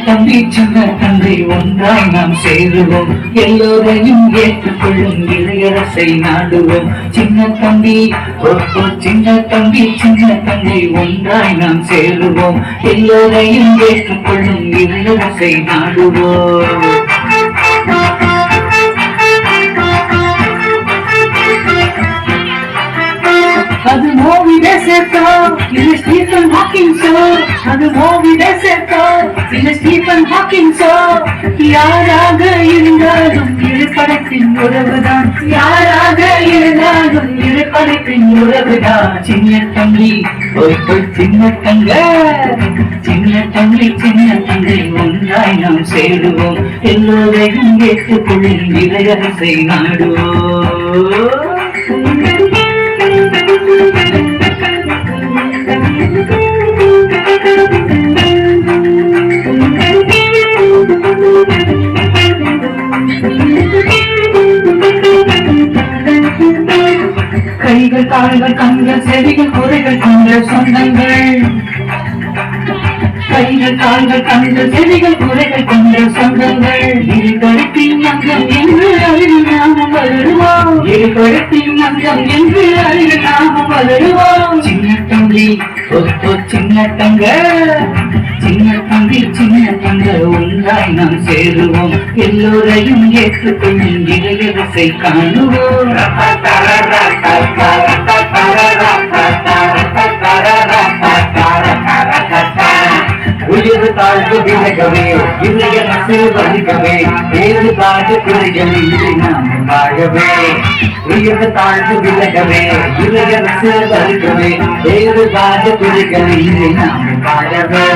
தம்பி சின்ன தந்தை ஒன்றாய் நாம் சேருவோம், எல்லோரையும் ஏற்றுக்கொள்ளும் இளையரசை நாடுவோம். சின்ன தம்பி சின்ன தம்பி சின்ன தந்தை ஒன்றாய் நாம் சேருவோம், எல்லோரையும் ஏற்றுக்கொள்ளும் இளையரசை நாடுவோம். அது மூவி தேசத்தோ இது ஸ்டீஃபன் ஹாக்கிங் ஷோ, அது மூவி தேசத்தோ இது ஸ்டீஃபன் ஹாக்கிங் ஷோ. யாராக இருந்தாலும் இரு படத்தின் உறவுதான், யாராக இருந்தாலும் இரு படத்தின் உறவுதான். சின்ன தம்பி சின்ன தங்க, சின்ன தம்பி சின்ன தங்கை ஒன்றாய் நாம் சேருவோம், எல்லோரையும் ஏற்றுக்கொள்ளும் இளையரசை நாடுவோம். கைகள் கால்கள் கண்கள் செடிகள் குறைகள் கொண்ட சொந்தங்கள், கைகள் கால்கள் கண்கள் செடிகள் குறைகள் கொண்ட சொந்தங்கள். இரு கருத்தின் அங்கம் என்று அறிவு நாமம் வளருவோம், இரு கருத்தின் அங்கம் என்று அறிவு நாமம் வளருவோம். சின்ன தம்பி சின்ன தங்க, சின்ன தம்பி சின்ன தங்க ஒன்றாய் நாம் சேருவோம், எல்லோரையும் ஏற்றுக்கொள்ளும் இளையரசை காணுவோம். உயர் தாழ்வு விலகவே இளையரசு வலிக்கவே, வேறு தாழ்வு பிள்ளைகளில் நாம் வாழவே. உயர் தாழ்வு விலகவே இளையரசு வலிக்கவே, வேறு தாழ்வு பிள்ளைகளில் நாம் வாழவே.